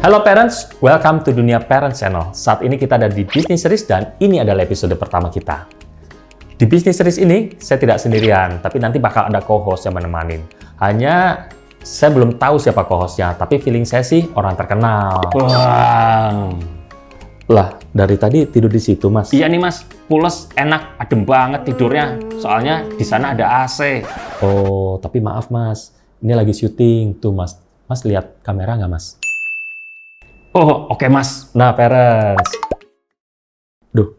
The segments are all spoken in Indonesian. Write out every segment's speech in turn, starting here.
Halo parents, welcome to Dunia Parents Channel. Saat ini kita ada di Business Series dan ini adalah episode pertama kita. Di Business Series ini, saya tidak sendirian, tapi nanti bakal ada co-host yang menemani. Hanya, saya belum tahu siapa co-hostnya, tapi feeling saya sih orang terkenal. Wow. Lah, dari tadi tidur di situ, Mas? Iya nih Mas, pules, enak, adem banget tidurnya. Soalnya di sana ada AC. Oh, tapi maaf Mas, ini lagi syuting. Tuh Mas, Mas lihat kamera nggak Mas? Oh, oke Mas. Nah, parents. Duh,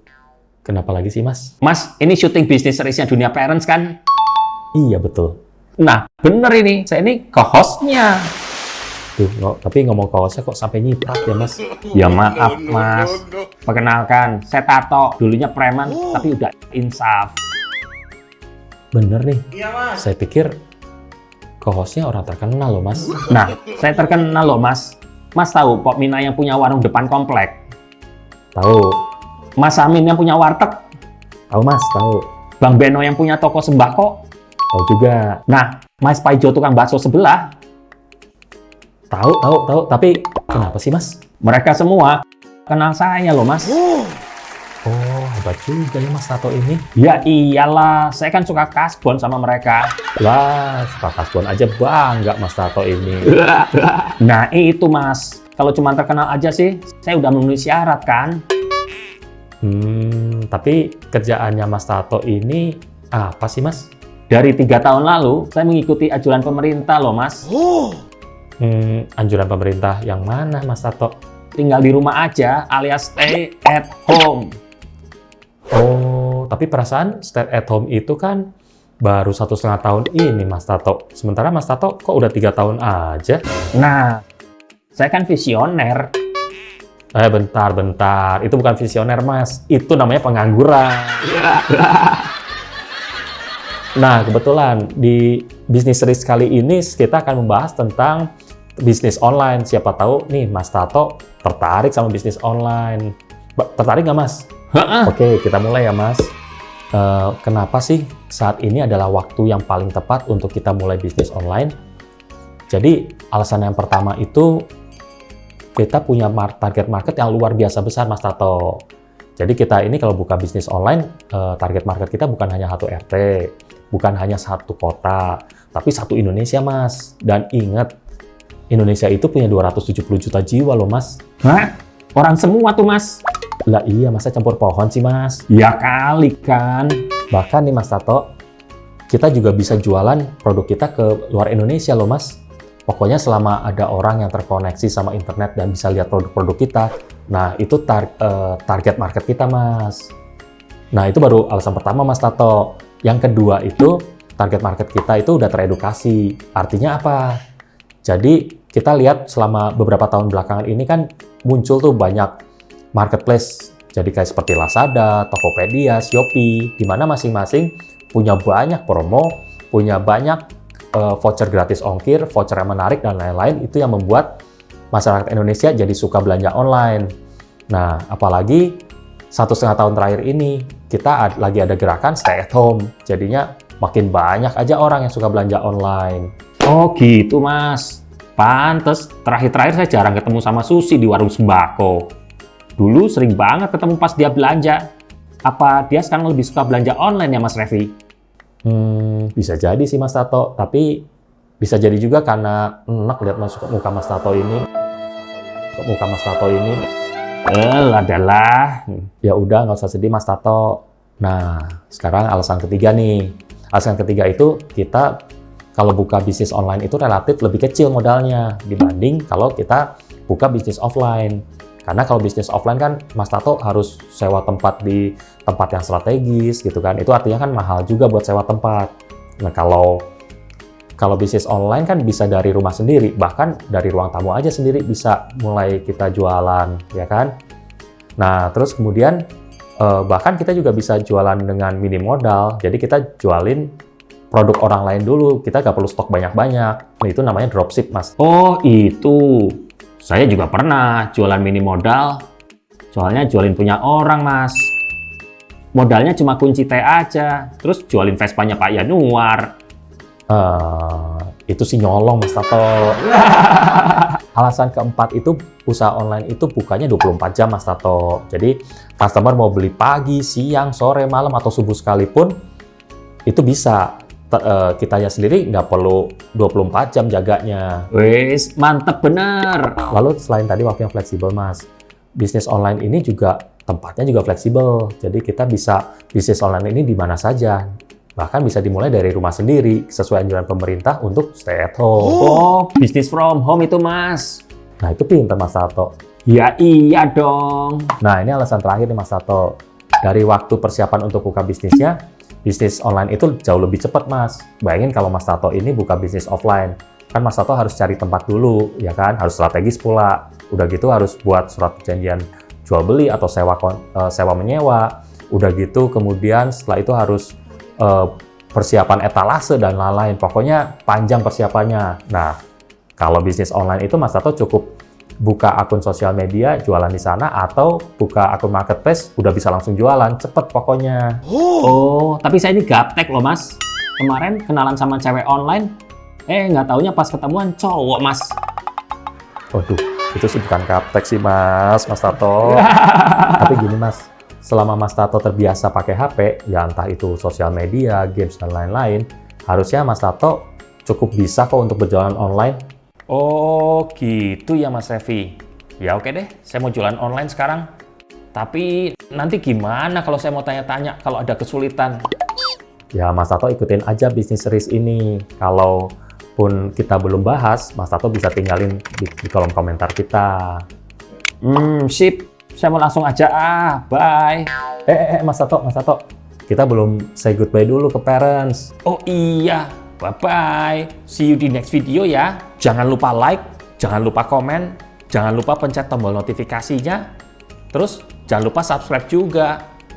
kenapa lagi sih Mas? Mas, ini syuting bisnis seriesnya Dunia Parents kan? Iya, betul. Nah, bener ini. Saya ini co-hostnya. Tuh, tapi ngomong co-hostnya kok sampai nyiprat ya Mas? Ya maaf Mas. Perkenalkan, saya Tato. Dulunya preman, tapi udah insaf. Bener nih. Iya Mas. Saya pikir co-hostnya orang terkenal loh Mas. Nah, saya terkenal loh Mas. Mas tahu Pok Mina yang punya warung depan komplek? Tahu, Mas Amin yang punya warteg? tahu Mas, tahu. Bang Beno yang punya toko sembako? Tahu juga. Nah, Mas Paijo tukang bakso sebelah? Tahu. Tapi kenapa sih Mas? Mereka semua kenal saya loh Mas. Oh, hebat juga ya Mas Tato ini. Ya iyalah, saya kan suka kasbon sama mereka. Wah, suka kasbon aja bangga Mas Tato ini. Nah itu Mas, kalau cuma terkenal aja sih, saya udah memenuhi syarat kan? Tapi kerjaannya Mas Tato ini apa sih Mas? Dari 3 tahun lalu, saya mengikuti ajuran pemerintah loh Mas. Anjuran pemerintah yang mana Mas Tato? Tinggal di rumah aja alias stay at home. Oh, tapi perasaan stay at home itu kan baru 1,5 tahun ini Mas Tato. Sementara Mas Tato kok udah 3 tahun aja? Nah, saya kan visioner. Bentar. Itu bukan visioner Mas. Itu namanya pengangguran. Nah, kebetulan di Business Series kali ini kita akan membahas tentang bisnis online. Siapa tahu nih Mas Tato tertarik sama bisnis online. Tertarik nggak Mas? Oke, kita mulai ya Mas. Kenapa sih saat ini adalah waktu yang paling tepat untuk kita mulai bisnis online? Jadi alasan yang pertama itu kita punya target market yang luar biasa besar Mas Tato. Jadi kita ini kalau buka bisnis online, target market kita bukan hanya satu RT, bukan hanya satu kota, tapi satu Indonesia Mas. Dan ingat, Indonesia itu punya 270 juta jiwa loh Mas. Hah? Orang semua tuh Mas? Lah iya, masa campur pohon sih Mas? Ya kali kan. Bahkan nih Mas Tato, kita juga bisa jualan produk kita ke luar Indonesia loh Mas. Pokoknya selama ada orang yang terkoneksi sama internet dan bisa lihat produk-produk kita, nah itu target market kita Mas. Nah itu baru alasan pertama Mas Tato. Yang kedua itu target market kita itu udah teredukasi. Artinya apa? Jadi kita lihat selama beberapa tahun belakangan ini kan muncul tuh banyak marketplace, jadi kayak seperti Lazada, Tokopedia, Shopee, di mana masing-masing punya banyak promo, punya banyak voucher gratis ongkir, voucher yang menarik, dan lain-lain. Itu yang membuat masyarakat Indonesia jadi suka belanja online. Nah, apalagi 1,5 tahun terakhir ini, kita lagi ada gerakan stay at home. Jadinya makin banyak aja orang yang suka belanja online. Oh gitu Mas. Pantes, terakhir-terakhir saya jarang ketemu sama Susi di warung sembako. Dulu sering banget ketemu pas dia belanja. Apa dia sekarang lebih suka belanja online ya Mas Revi? Bisa jadi sih Mas Tato, tapi bisa jadi juga karena enak lihat muka Mas Tato ini. Adalah. Ya udah, nggak usah sedih Mas Tato. Nah, sekarang alasan ketiga nih. Alasan ketiga itu kita kalau buka bisnis online itu relatif lebih kecil modalnya dibanding kalau kita buka bisnis offline. Karena kalau bisnis offline kan Mas Tato harus sewa tempat di tempat yang strategis gitu kan. Itu artinya kan mahal juga buat sewa tempat. Nah kalau bisnis online kan bisa dari rumah sendiri, bahkan dari ruang tamu aja sendiri bisa mulai kita jualan, ya kan? Nah terus kemudian bahkan kita juga bisa jualan dengan minim modal. Jadi kita jualin produk orang lain dulu, kita nggak perlu stok banyak-banyak. Nah, itu namanya dropship Mas. Oh itu. Saya juga pernah jualan mini modal, soalnya jualin punya orang Mas. Modalnya cuma kunci teh aja, terus jualin Vespanya Pak Yanuar. Itu sih nyolong Mas Tato. Alasan keempat itu usaha online itu bukanya 24 jam Mas Tato. Jadi customer mau beli pagi, siang, sore, malam, atau subuh sekalipun itu bisa. Kitanya sendiri nggak perlu 24 jam jaganya. Wes, mantep bener. Lalu selain tadi waktu yang fleksibel Mas, bisnis online ini juga tempatnya juga fleksibel. Jadi kita bisa bisnis online ini di mana saja. Bahkan bisa dimulai dari rumah sendiri sesuai anjuran pemerintah untuk stay at home. Oh, bisnis from home itu Mas. Nah itu pinter Mas Tato. Ya iya dong. Nah ini alasan terakhir nih Mas Tato. Dari waktu persiapan untuk buka bisnisnya, bisnis online itu jauh lebih cepat Mas. Bayangin kalau Mas Tato ini buka bisnis offline. Kan Mas Tato harus cari tempat dulu, ya kan? Harus strategis pula. Udah gitu harus buat surat perjanjian jual beli atau sewa menyewa. Udah gitu kemudian setelah itu harus persiapan etalase dan lain-lain. Pokoknya panjang persiapannya. Nah, kalau bisnis online itu Mas Tato cukup buka akun sosial media, jualan di sana, atau buka akun marketplace, udah bisa langsung jualan. Cepet pokoknya. Oh, tapi saya ini gaptek loh Mas. Kemarin kenalan sama cewek online, nggak taunya pas ketemuan cowok Mas. Waduh, itu sih bukan kaptek sih Mas Tato. Tapi gini Mas, selama Mas Tato terbiasa pakai HP, ya entah itu sosial media, games, dan lain-lain, harusnya Mas Tato cukup bisa kok untuk berjualan online. Oh gitu ya Mas Revi. Ya oke deh, saya mau jualan online sekarang. Tapi nanti gimana kalau saya mau tanya-tanya kalau ada kesulitan? Ya Mas Tato ikutin aja bisnis series ini. Kalaupun kita belum bahas, Mas Tato bisa tinggalin di kolom komentar kita. Sip. Saya mau langsung aja bye. Mas Tato. Kita belum say goodbye dulu ke parents. Oh iya, bye-bye. See you di next video ya. Jangan lupa like, jangan lupa komen, jangan lupa pencet tombol notifikasinya. Terus jangan lupa subscribe juga,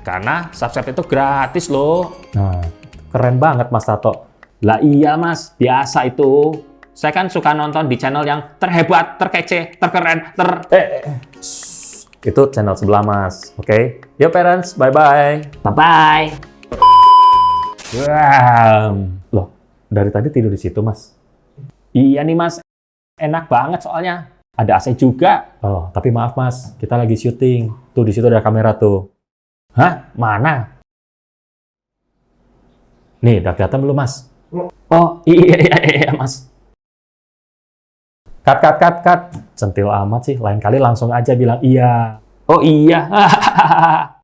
karena subscribe itu gratis loh. Nah, keren banget Mas Tato. Lah iya Mas, biasa itu. Saya kan suka nonton di channel yang terhebat, terkece, terkeren, Itu channel sebelah Mas, oke? Yo parents, bye-bye. Bye-bye. Wow. Loh, dari tadi tidur di situ Mas? Iya nih Mas, enak banget soalnya. Ada AC juga. Oh, tapi maaf Mas, kita lagi syuting. Tuh di situ ada kamera tuh. Hah? Mana? Nih, udah kelihatan belum Mas? Oh, iya Mas. Cut. Centil amat sih, lain kali langsung aja bilang iya. Oh iya.